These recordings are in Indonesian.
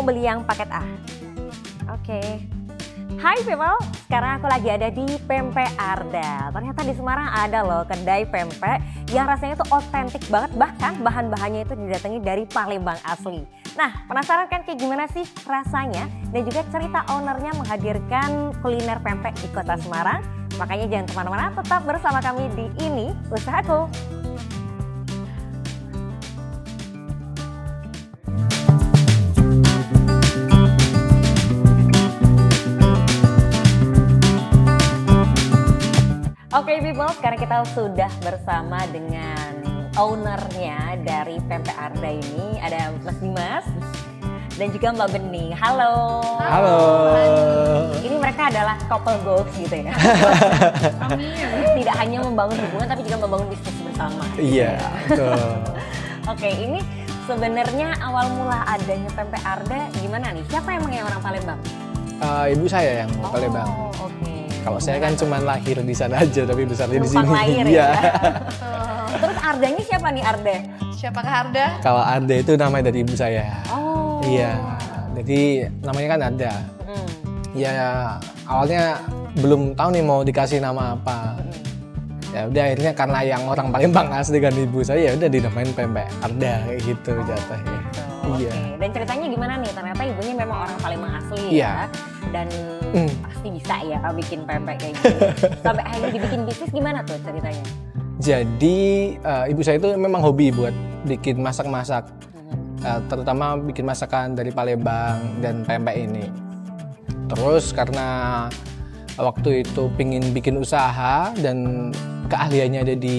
mau beli yang paket A. Oke. Hai people, sekarang aku lagi ada di Pempek Arda. Ternyata di Semarang ada loh kedai pempek yang rasanya tuh otentik banget. Bahkan bahan-bahannya itu didatangi dari Palembang asli. Nah, penasaran kan kayak gimana sih rasanya? Dan juga cerita ownernya menghadirkan kuliner pempek di kota Semarang. Makanya jangan kemana-mana, tetap bersama kami di Ini Usahaku. Oke people, sekarang kita sudah bersama dengan ownernya dari Pempek Arda ini. Ada Mas Dimas dan juga Mbak Bening. Halo. Halo. Ini mereka adalah couple goals gitu ya. Amin. Tidak hanya membangun hubungan tapi juga membangun bisnis bersama. Iya, betul. Oke, ini sebenarnya awal mula adanya Pempek Arda gimana nih? Siapa emang yang orang Palembang? Ibu saya yang Palembang. Oke. Kalau saya kan cuma lahir di sana aja, tapi besarnya di sini. Lahir ya. Terus Ardanya siapa nih Arda? Siapakah Arda? Kalau Arda itu namanya dari ibu saya. Oh. Iya. Jadi namanya kan Arda. Ya awalnya belum tahu nih mau dikasih nama apa. Ya udah akhirnya karena yang orang Palembang asli kan ibu saya, ya udah dinamain Pempek Arda kayak gitu jatuhnya. Iya. Oke. Dan ceritanya gimana nih? Ternyata ibunya memang orang Palembang asli Iya. ya. Dan pasti bisa ya bikin pempek kayak gitu. Sampai akhirnya dibikin bisnis gimana tuh ceritanya? Jadi ibu saya itu memang hobi buat bikin masak-masak. Terutama bikin masakan dari Palembang dan pempek ini. Terus karena waktu itu pingin bikin usaha dan keahliannya ada di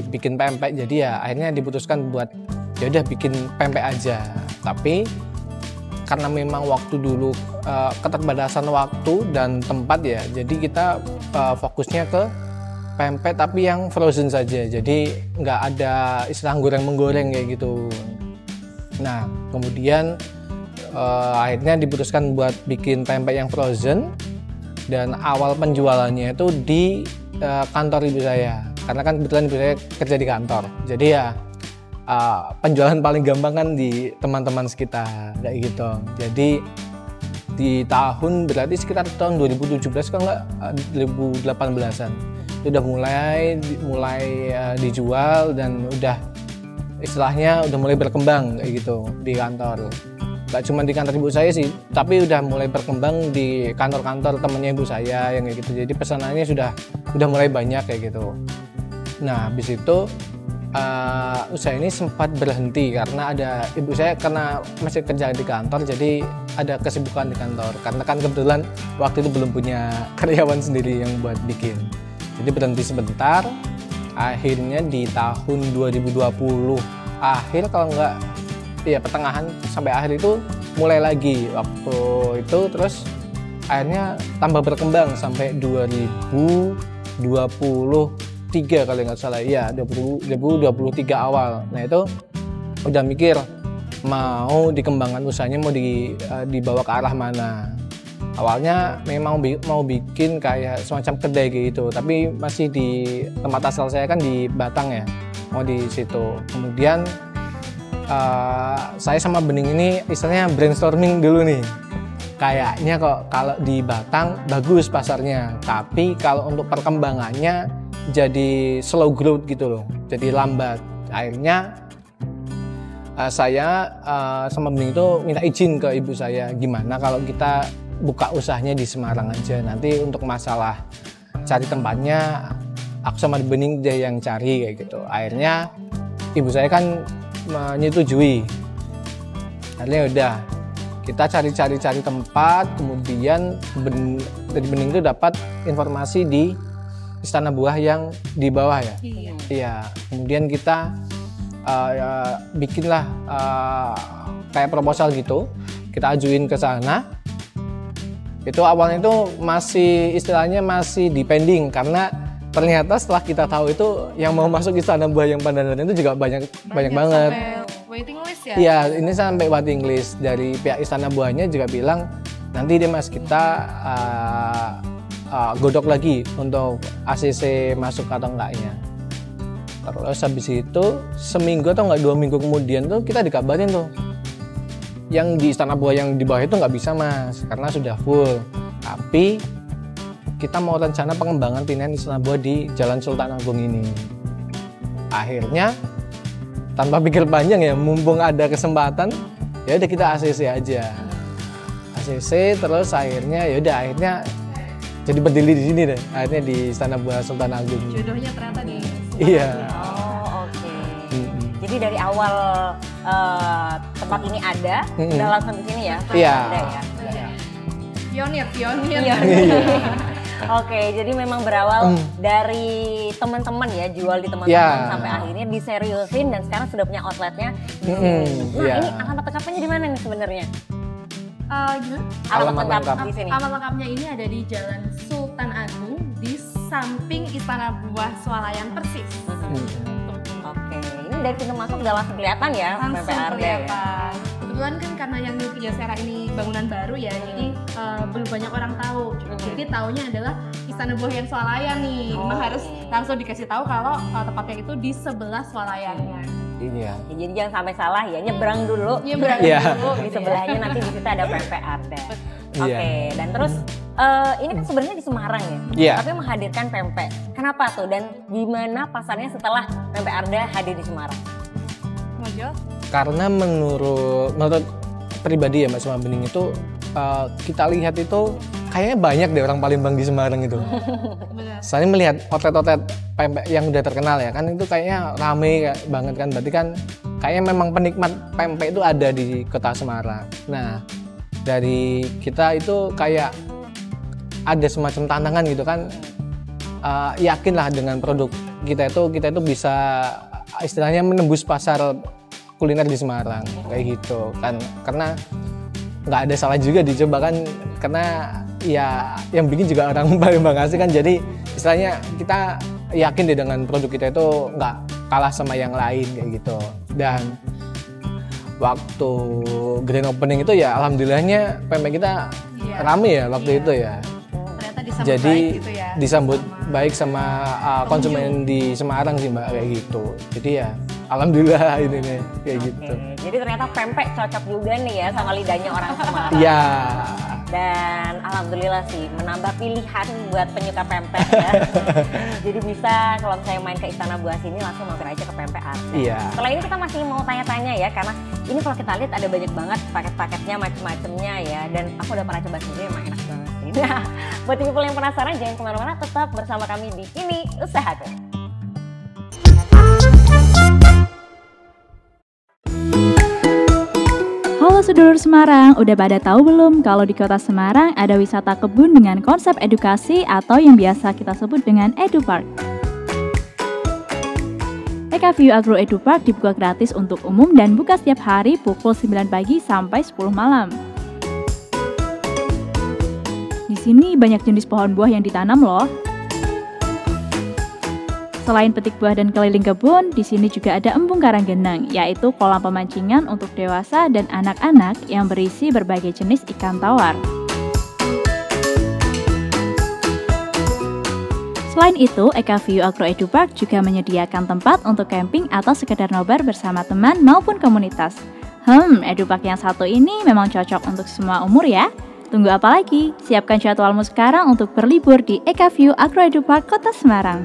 bikin pempek, jadi ya akhirnya diputuskan buat ya udah bikin pempek aja. Tapi karena memang waktu dulu keterbatasan waktu dan tempat ya, jadi kita fokusnya ke pempek tapi yang frozen saja. Jadi nggak ada istilah goreng-menggoreng kayak gitu. Nah kemudian akhirnya diputuskan buat bikin pempek yang frozen. Dan awal penjualannya itu di kantor ibu saya, karena kan kebetulan ibu saya kerja di kantor. Jadi ya penjualan paling gampang kan di teman-teman sekitar kayak gitu. Jadi di tahun berarti sekitar tahun 2017 kalau nggak 2018an itu udah mulai dijual dan udah istilahnya udah mulai berkembang kayak gitu di kantor. Gak cuma di kantor ibu saya sih, tapi udah mulai berkembang di kantor-kantor temennya ibu saya yang kayak gitu. Jadi pesanannya sudah mulai banyak kayak gitu. Nah habis itu usaha ini sempat berhenti karena ada ibu saya karena masih kerja di kantor, jadi ada kesibukan di kantor. Karena kan kebetulan waktu itu belum punya karyawan sendiri yang buat bikin. Jadi berhenti sebentar. Akhirnya di tahun 2020 akhir kalau nggak ya pertengahan sampai akhir itu mulai lagi waktu itu, terus akhirnya tambah berkembang sampai 2023 kalau nggak salah ya, 2023 awal. Nah itu udah mikir mau dikembangkan usahanya mau dibawa ke arah mana. Awalnya memang mau bikin kayak semacam kedai gitu, tapi masih di tempat asal saya kan di Batang ya, mau di situ. Kemudian saya sama Bening ini istilahnya brainstorming dulu nih. Kayaknya kok kalau di Batang bagus pasarnya, tapi kalau untuk perkembangannya jadi slow growth gitu loh, jadi lambat. Akhirnya saya sama Bening itu minta izin ke ibu saya, gimana kalau kita buka usahanya di Semarang aja. Nanti untuk masalah cari tempatnya aku sama Bening dia yang cari kayak gitu. Akhirnya ibu saya kan menyetujui. Akhirnya udah kita cari tempat, kemudian dari Bening itu dapat informasi di Istana Buah yang di bawah ya. Iya. Kemudian kita bikinlah kayak proposal gitu, kita ajuin ke sana. Itu awalnya itu masih istilahnya masih depending karena ternyata setelah kita tahu itu yang mau masuk Istana Buah yang Pandangan itu juga banyak banget. Waiting list ya? Iya, ini sampai waiting list. Dari pihak Istana Buahnya juga bilang nanti deh mas kita godok lagi untuk ACC masuk atau enggaknya. Terus habis itu seminggu atau enggak 2 minggu kemudian tuh kita dikabarin tuh yang di Istana Buah yang di bawah itu nggak bisa Mas, karena sudah full. Tapi kita mau rencana pengembangan pindahan Istana Buah di Jalan Sultan Agung ini. Akhirnya tanpa pikir panjang ya, mumpung ada kesempatan, ya udah kita ACC aja. ACC terus akhirnya jadi berdiri di sini deh. Akhirnya di Istana Buah Sultan Agung. Jodohnya ternyata di Iya. Oh, oke. Jadi dari awal tempat ini ada, udah langsung di sini ya? Iya. Ada ya? pionir. Iya. Oke, jadi memang berawal dari teman-teman ya, jual di teman-teman sampai akhirnya diseriusin dan sekarang sudah punya outletnya di sini. Nah, ini alamat lengkapnya di mana nih sebenarnya? Gimana? Alamat lengkap di sini. Alamat lengkapnya ini ada di Jalan Sultan Agung di samping Istana Buah Swalayan persis. Oke, ini dari pintu masuk udah langsung kelihatan ya, Langsung PMP Arda ya. kelihatan. Kebetulan kan karena yang di Pujasera ini bangunan baru ya, jadi belum banyak orang tahu. Jadi taunya adalah Istana Buah yang Swalayan nih. Memang harus langsung dikasih tahu kalau tempatnya itu di sebelah Swalayannya. Iya. Ya, jadi jangan sampai salah ya, nyebrang dulu. Nyebrang dulu Di sebelahnya nanti di situ ada PMP Arda. Oke, dan terus ini kan sebenarnya di Semarang ya, Iya. tapi menghadirkan PMP. Kenapa tuh? Dan gimana pasarnya setelah PMP Arda hadir di Semarang? Ngojol? Karena menurut pribadi ya Mas sama Bening itu kita lihat itu kayaknya banyak deh orang Palembang di Semarang itu. Benar. Saya melihat outlet-outlet pempek yang udah terkenal ya kan, itu kayaknya rame banget kan, berarti kan kayaknya memang penikmat pempek itu ada di kota Semarang. Nah dari kita itu kayak ada semacam tantangan gitu kan, yakinlah dengan produk kita itu bisa istilahnya menembus pasar kuliner di Semarang kayak gitu kan, karena nggak ada salah juga dicoba kan, karena ya yang bikin juga orang Palembang asli kan, jadi istilahnya kita yakin deh dengan produk kita itu nggak kalah sama yang lain kayak gitu. Dan waktu grand opening itu ya alhamdulillahnya pempek kita rame ya waktu itu ya. Ternyata disambut Jadi baik gitu ya. disambut baik sama konsumen di Semarang sih Mbak kayak gitu. Jadi ya alhamdulillah ini nih kayak gitu. Jadi ternyata pempek cocok juga nih ya sama lidahnya orang Semarang. Iya. Dan alhamdulillah sih menambah pilihan buat penyuka pempek ya. Jadi bisa kalau misalnya main ke Istana Buah sini langsung mampir aja ke PMP Arda. Iya. Setelah ini kita masih mau tanya-tanya ya, karena ini kalau kita lihat ada banyak banget paket-paketnya macam-macamnya ya, dan aku udah pernah coba sendiri, emang enak banget sih. Nah, buat people yang penasaran jangan kemana-mana, tetap bersama kami di Ini Usahaku. Halo sedulur Semarang, udah pada tahu belum kalau di kota Semarang ada wisata kebun dengan konsep edukasi atau yang biasa kita sebut dengan EduPark. EKView Agro EduPark dibuka gratis untuk umum dan buka setiap hari pukul 9 pagi sampai 10 malam. Di sini banyak jenis pohon buah yang ditanam loh. Selain petik buah dan keliling kebun, di sini juga ada embung karanggenang, yaitu kolam pemancingan untuk dewasa dan anak-anak yang berisi berbagai jenis ikan tawar. Selain itu, EKView Agro EduPark juga menyediakan tempat untuk camping atau sekedar nobar bersama teman maupun komunitas. EduPark yang satu ini memang cocok untuk semua umur ya. Tunggu apa lagi? Siapkan jadwalmu sekarang untuk berlibur di EKView Agro EduPark Kota Semarang.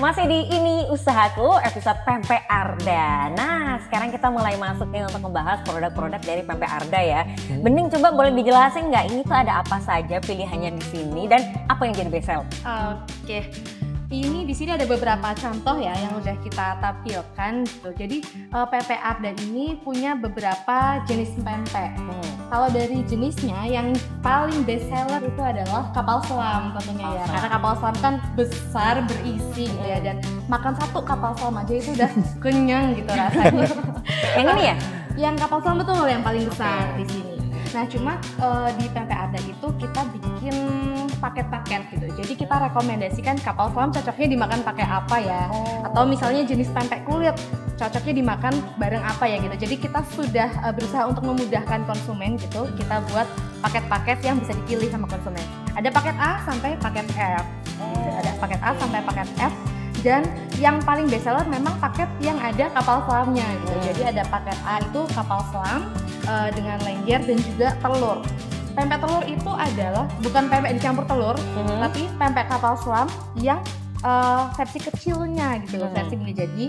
Masih di Ini Usahaku, episode PMP Arda. Nah, sekarang kita mulai masuk nih untuk membahas produk-produk dari PMP Arda ya. Bening, coba boleh dijelasin nggak ini tuh ada apa saja pilihannya di sini dan apa yang jadi best seller? Oke. Ini di sini ada beberapa contoh ya yang udah kita tampilkan gitu. Jadi PMP Arda ini punya beberapa jenis pempek. Kalau dari jenisnya yang paling best seller itu adalah kapal selam tentunya ya. Karena kapal selam kan besar, berisi gitu ya, dan makan satu kapal selam aja itu udah kenyang gitu rasanya. Yang ini ya? Yang kapal selam betul yang paling besar di sini. Nah cuma di PMP Arda itu kita bikin paket-paket gitu. Jadi kita rekomendasikan kapal selam cocoknya dimakan pakai apa ya? Atau misalnya jenis pempek kulit cocoknya dimakan bareng apa ya gitu. Jadi kita sudah berusaha untuk memudahkan konsumen gitu. Kita buat paket-paket yang bisa dipilih sama konsumen. Ada paket A sampai paket F. Ada paket A sampai paket F. Dan yang paling best seller memang paket yang ada kapal selamnya gitu. Jadi ada paket A itu kapal selam dengan lenjer dan juga telur. Pempek telur itu adalah bukan pempek dicampur telur, tapi pempek kapal selam yang versi kecilnya gitu, versi mini. Jadi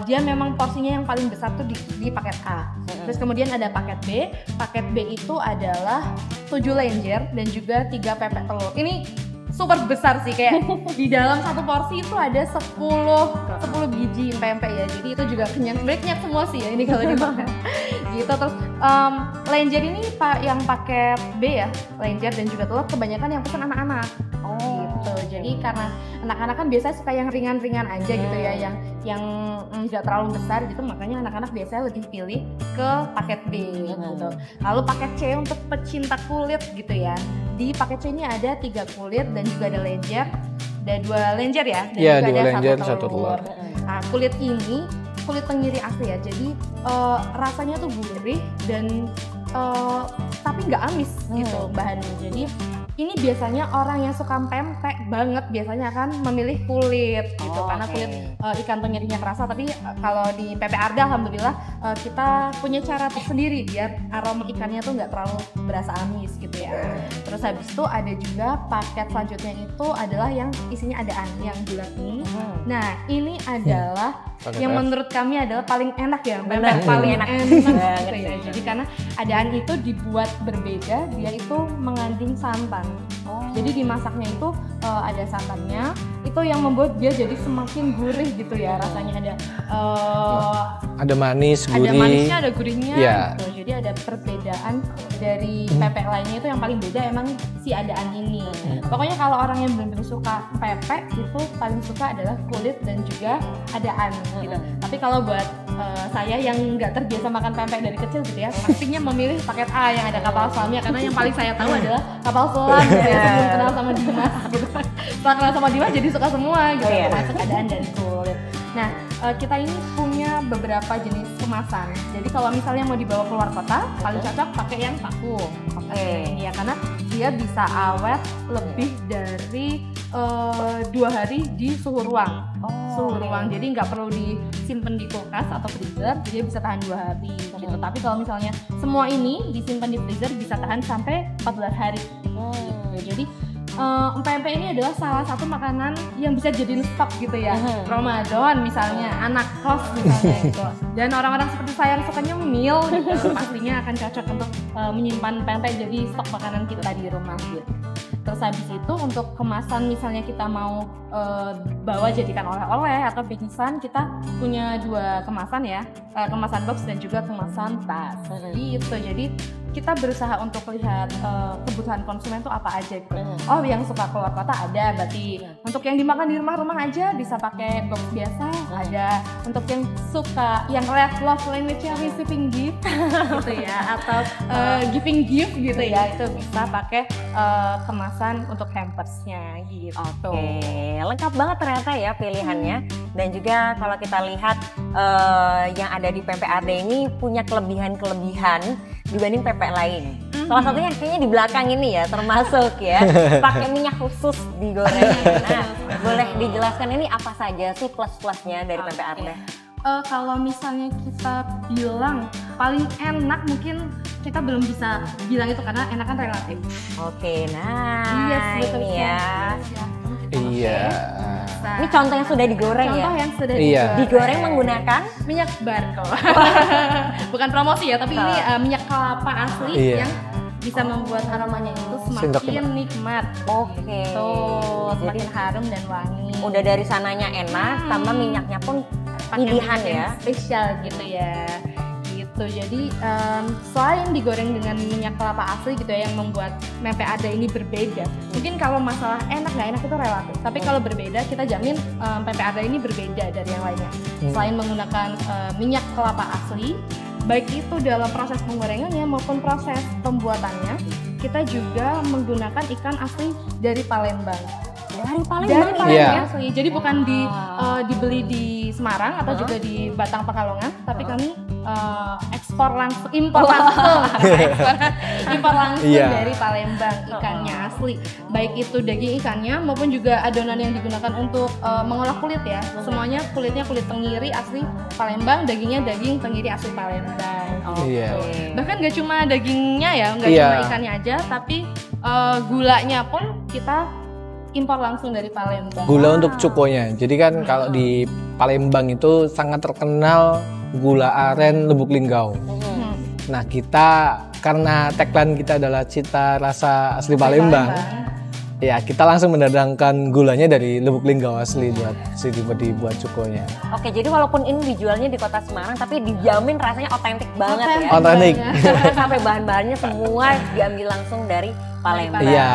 dia memang porsinya yang paling besar tuh di paket A. Terus kemudian ada paket B. Paket B itu adalah 7 lenjer dan juga 3 pempek telur. Ini super besar sih, kayak di dalam satu porsi itu ada 10 biji pempek ya. Jadi itu juga kenyang semua sih ya ini kalau dimakan. Gitu. Terus lenjer ini yang paket B ya, lenjer dan juga telur kebanyakan yang pesan anak-anak. Gitu. Jadi karena anak-anak kan biasanya suka yang ringan-ringan aja gitu ya, yang nggak terlalu besar gitu, makanya anak-anak biasanya lebih pilih ke paket B gitu. Lalu paket C untuk pecinta kulit gitu ya. Di paket C ini ada 3 kulit dan juga ada lenjer, ada 2 lenjer ya, dan Iya, juga 2 ada lenjer, 1 1 telur. telur. Nah, kulit ini kulit tenggiri asli ya, jadi rasanya tuh gurih dan tapi nggak amis gitu bahannya. Jadi ini biasanya orang yang suka pempek banget biasanya akan memilih kulit gitu, karena kulit ikan tenggirinya kerasa. Tapi kalau di Pempek Arda alhamdulillah kita punya cara tersendiri biar aroma ikannya tuh nggak terlalu berasa amis gitu ya. Terus habis itu ada juga paket selanjutnya itu adalah yang isinya adaan, yang bulat ini. Nah ini adalah yang menurut kami adalah paling enak ya, pempek paling enak gitu ya. Jadi karena adaan itu dibuat berbeda, dia itu mengandung santan. Jadi dimasaknya itu ada santannya, itu yang membuat dia jadi semakin gurih gitu ya rasanya. Ada manis, gurih. Ada manisnya, ada gurihnya gitu. Yeah. Jadi ada perbedaan dari pempek lainnya, itu yang paling beda emang si adaan ini. Pokoknya kalau orang yang benar-benar suka pempek itu paling suka adalah kulit dan juga adaan gitu. Tapi kalau buat saya yang nggak terbiasa makan pempek dari kecil gitu ya, pastinya memilih paket A yang ada kapal selamnya, karena yang paling saya tahu adalah kapal selam gitu ya, sebelum kenal sama Dimas gitu. Setelah kenal sama Dimas jadi suka semua gitu, termasuk adaan dan kulit. Nah, kita ini punya beberapa jenis kemasan. Jadi kalau misalnya mau dibawa keluar kota, paling cocok pakai yang vakum. Ya, karena dia bisa awet lebih dari 2 hari di suhu ruang. Suhu ruang, jadi nggak perlu disimpan di kulkas atau freezer, jadi bisa tahan 2 hari gitu. Tapi kalau misalnya semua ini disimpan di freezer bisa tahan sampai 14 hari. Gitu. Jadi pempek ini adalah salah satu makanan yang bisa jadi stok gitu ya. Ramadan misalnya, anak kos misalnya gitu. Dan orang-orang seperti saya yang suka nyemil gitu, pastinya akan cocok untuk menyimpan pempek jadi stok makanan kita di rumah gitu. Terus habis itu untuk kemasan misalnya kita mau bawa jadikan oleh-oleh atau bingkisan, kita punya 2 kemasan ya, kemasan box dan juga kemasan tas. Gitu. Jadi kita berusaha untuk lihat kebutuhan konsumen tuh apa aja gitu. Oh, yang suka keluar kota ada, berarti untuk yang dimakan di rumah aja bisa pakai box biasa ada. Untuk yang suka yang love language-nya receiving gift gitu ya, atau giving gift gitu ya, itu bisa pakai kemasan untuk hampersnya gitu. Oke, lengkap banget ternyata ya pilihannya. Dan juga kalau kita lihat yang ada di Pempek Arda ini punya kelebihan-kelebihan dibanding pempek lain. Salah satunya kayaknya di belakang ini ya, termasuk ya pakai minyak khusus digoreng. Nah, boleh dijelaskan ini apa saja sih plus-plusnya dari Pempek Arda? Kalau misalnya kita bilang paling enak, mungkin kita belum bisa bilang itu karena enak kan relatif. Oke, nah betul ini ya. Iya. Ini contoh yang sudah digoreng Contoh ya? yang sudah Digoreng menggunakan minyak barco. Bukan promosi ya, tapi ini minyak kelapa asli yang bisa membuat aromanya itu semakin nikmat. Oke. Tuh, semakin harum dan wangi. Udah dari sananya enak, tambah minyaknya pun pilihan ya. Spesial gitu ya. Gitu. Jadi selain digoreng dengan minyak kelapa asli gitu ya, yang membuat Pempek Arda ini berbeda. Mungkin kalau masalah enak nggak enak itu relatif, tapi kalau berbeda kita jamin Pempek Arda ini berbeda dari yang lainnya. Selain menggunakan minyak kelapa asli, baik itu dalam proses penggorengannya maupun proses pembuatannya, kita juga menggunakan ikan asli dari Palembang. Dari Palembang. Dari Palembang Iya. asli. Jadi bukan dibeli di Semarang atau juga di Batang Pekalongan, tapi kami impor langsung Iya. dari Palembang ikannya asli. Baik itu daging ikannya maupun juga adonan yang digunakan untuk mengolah kulit ya. Semuanya kulitnya kulit tenggiri asli Palembang, dagingnya daging tenggiri asli Palembang. Iya. Bahkan nggak cuma dagingnya ya, nggak Iya. cuma ikannya aja, tapi gulanya pun kita impor langsung dari Palembang. Gula untuk cukonya. Jadi kan kalau di Palembang itu sangat terkenal gula aren Lubuk Linggau. Nah, kita karena tagline kita adalah cita rasa asli Palembang. Ya, kita langsung mendatangkan gulanya dari Lubuk Linggau asli buat cukonya. Oke, jadi walaupun ini dijualnya di kota Semarang, tapi dijamin rasanya otentik banget ya. Otentik. Sampai bahan-bahannya semua diambil langsung dari Palembang. Iya.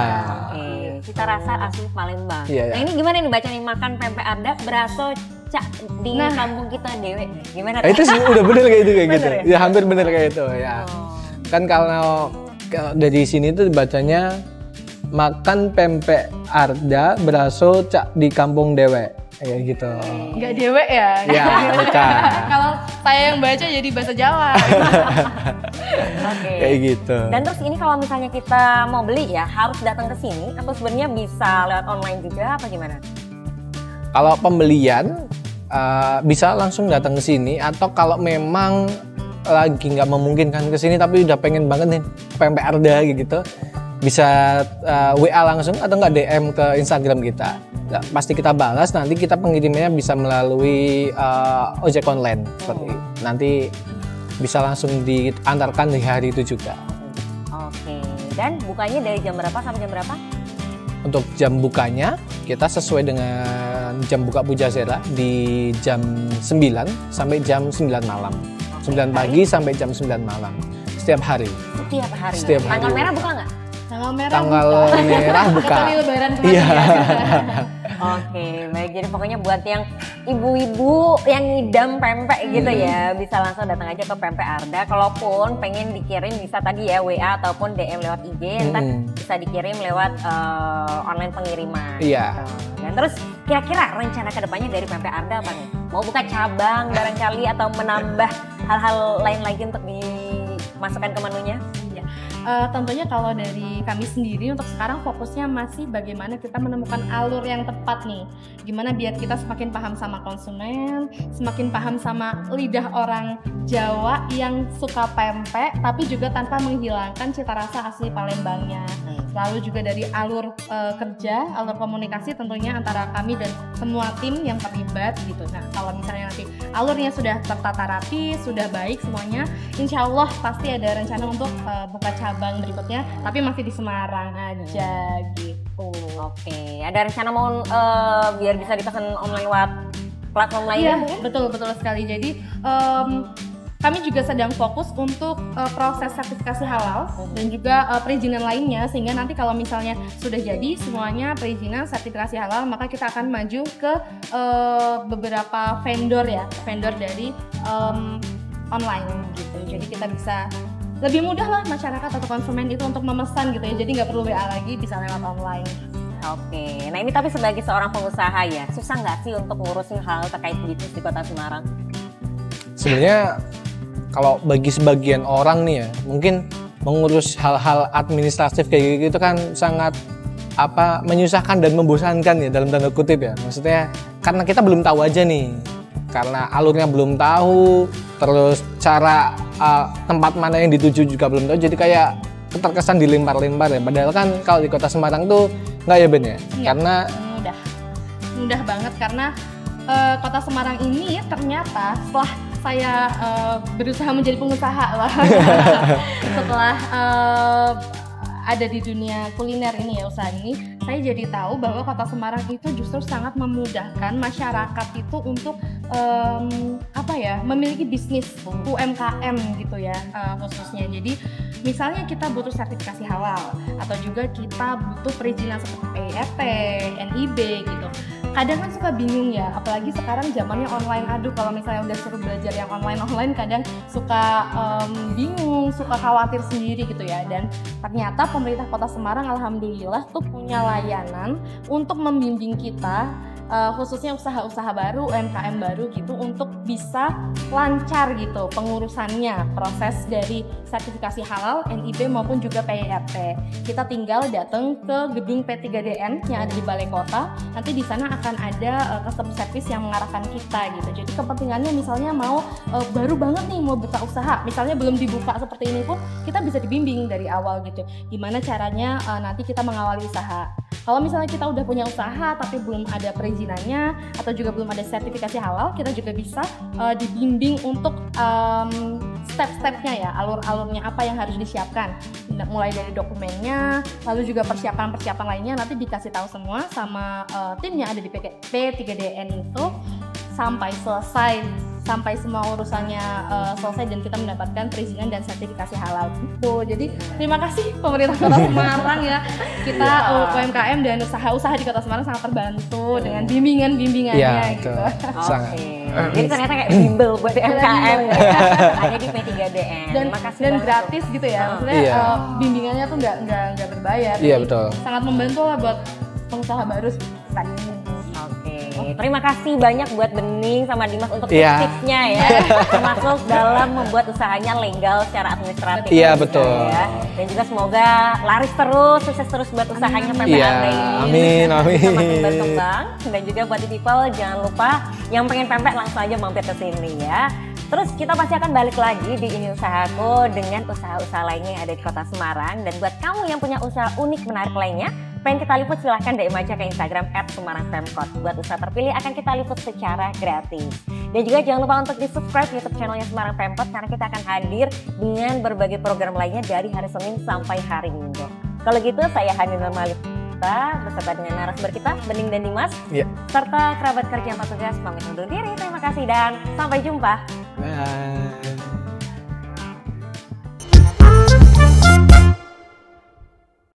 Oke, cita rasa asli Palembang. Iya, Nah iya. ini gimana nih bacaan makan pempek Arda beraso cak di kampung kita dewe. Gimana? Itu sih udah bener kayak gitu Bener Ya, hampir bener kayak itu ya. Oh. Kan kalau dari sini tuh bacanya makan pempek Arda beraso cak di kampung dewe. Kayak gitu. Nggak dewek ya? Ya, bukan. Kalau saya yang baca jadi bahasa Jawa. Oke. Kayak gitu. Dan terus ini kalau misalnya kita mau beli ya harus datang ke sini atau sebenarnya bisa lewat online juga apa gimana? Kalau pembelian bisa langsung datang ke sini, atau kalau memang lagi nggak memungkinkan ke sini tapi udah pengen banget nih pempek Arda gitu, bisa WA langsung atau nggak DM ke Instagram kita. Nah, pasti kita balas, nanti kita pengirimnya bisa melalui ojek online seperti itu. Nanti bisa langsung diantarkan di hari itu juga. Oke. Dan bukanya dari jam berapa sampai jam berapa? Untuk jam bukanya kita sesuai dengan jam buka Pujasera di jam 9 sampai jam 9 malam. 9 pagi sampai jam 9 malam. Setiap hari. Setiap hari. Setiap hari. Tanggal merah buka nggak? Tanggal merah Tanggal buka. merah buka. Kecuali lebaran kemarin Iya. ya. Oke, baik. Jadi pokoknya buat yang ibu-ibu yang ngidam pempek gitu ya, bisa langsung datang aja ke Pempek Arda. Kalaupun pengen dikirim bisa tadi ya WA ataupun DM lewat IG, ntar bisa dikirim lewat online pengiriman. Iya. Gitu. Dan terus kira-kira rencana kedepannya dari Pempek Arda apa nih? Mau buka cabang barangkali atau menambah hal-hal lain lagi untuk dimasukkan ke menunya? Tentunya kalau dari kami sendiri untuk sekarang fokusnya masih bagaimana kita menemukan alur yang tepat nih. Gimana biar kita semakin paham sama konsumen, semakin paham sama lidah orang Jawa yang suka pempek, tapi juga tanpa menghilangkan cita rasa asli Palembangnya. Lalu juga dari alur kerja, alur komunikasi tentunya antara kami dan semua tim yang terlibat gitu. Nah kalau misalnya nanti alurnya sudah tertata rapi, sudah baik semuanya, insya Allah pasti ada rencana untuk buka cabang berikutnya, tapi masih di Semarang aja gitu. Oke, ada rencana mau biar bisa dipesan online lewat platform lainnya Iya, mungkin? betul sekali. Jadi kami juga sedang fokus untuk proses sertifikasi halal dan juga perizinan lainnya, sehingga nanti kalau misalnya sudah jadi semuanya perizinan sertifikasi halal, maka kita akan maju ke beberapa vendor dari online gitu. Jadi kita bisa lebih mudah lah masyarakat atau konsumen itu untuk memesan gitu ya. Jadi nggak perlu WA lagi, bisa lewat online. Oke, nah ini tapi sebagai seorang pengusaha ya, susah nggak sih untuk ngurusin hal terkait bisnis di Kota Semarang? Sebenarnya kalau bagi sebagian orang nih ya, mungkin mengurus hal-hal administratif kayak gitu kan sangat menyusahkan dan membosankan ya dalam tanda kutip ya. Maksudnya karena kita belum tahu aja nih, karena alurnya belum tahu, terus cara tempat mana yang dituju juga belum tahu, jadi kayak terkesan dilempar-lempar ya. Padahal kan kalau di Kota Semarang tuh nggak ya Ben ya? Iya, Karena mudah banget karena Kota Semarang ini ternyata setelah saya berusaha menjadi pengusaha lah setelah ada di dunia kuliner ini ya, usaha ini, saya jadi tahu bahwa Kota Semarang itu justru sangat memudahkan masyarakat itu untuk memiliki bisnis UMKM gitu ya, khususnya. Jadi misalnya kita butuh sertifikasi halal atau juga kita butuh perizinan seperti PIRT, NIB gitu. kadang kan suka bingung ya, apalagi sekarang zamannya online. Aduh, kalau misalnya udah suruh belajar yang online kadang suka bingung, suka khawatir sendiri gitu ya. Dan ternyata pemerintah Kota Semarang alhamdulillah tuh punya layanan untuk membimbing kita, khususnya usaha-usaha baru, UMKM baru gitu, untuk bisa lancar gitu pengurusannya, proses dari sertifikasi halal, NIB maupun juga PYRT. Kita tinggal datang ke gedung P3DN yang ada di Balai Kota. Nanti di sana akan ada customer service yang mengarahkan kita gitu. Jadi kepentingannya misalnya mau baru banget nih mau buka usaha, misalnya belum dibuka seperti ini pun kita bisa dibimbing dari awal gitu. Gimana caranya nanti kita mengawali usaha. Kalau misalnya kita udah punya usaha tapi belum ada perizinannya atau juga belum ada sertifikasi halal, kita juga bisa dibimbing untuk step-stepnya ya, alur-alurnya apa yang harus disiapkan, mulai dari dokumennya, lalu juga persiapan-persiapan lainnya nanti dikasih tahu semua sama tim yang ada di P3DN itu sampai selesai, sampai semua urusannya selesai dan kita mendapatkan perizinan dan sertifikasi halal gitu. Jadi terima kasih pemerintah Kota Semarang ya, kita UMKM dan usaha-usaha di Kota Semarang sangat terbantu dengan bimbingan-bimbingannya gitu. Jadi ternyata kayak bimbel buat UMKM ya. Ada di P3DN. Dan gratis gitu ya, maksudnya bimbingannya tuh nggak berbayar. Iya betul. Sangat membantu lah buat pengusaha baru. Terima kasih banyak buat Bening sama Dimas untuk tips-tipsnya ya, termasuk dalam membuat usahanya legal secara administratif. Iya betul. Ya. Dan juga semoga laris terus, sukses terus buat usahanya PMPE ini. Amin. Semakin berkembang. Dan juga buat people jangan lupa yang pengen pempek langsung aja mampir ke sini ya. Terus kita pasti akan balik lagi di Ini Usahaku dengan usaha-usaha lainnya yang ada di Kota Semarang. Dan buat kamu yang punya usaha unik menarik lainnya, pengen kita liput silahkan DM aja ke Instagram @SemarangPemkot. Buat usaha terpilih akan kita liput secara gratis. Dan juga jangan lupa untuk di subscribe YouTube channelnya Semarang Pemkot karena kita akan hadir dengan berbagai program lainnya dari hari Senin sampai hari Minggu. Kalau gitu saya Hanina Malita beserta dengan narasumber kita Bening dan Dimas serta kerabat kerja yang petugas pamit undur diri. Terima kasih dan sampai jumpa. Bye.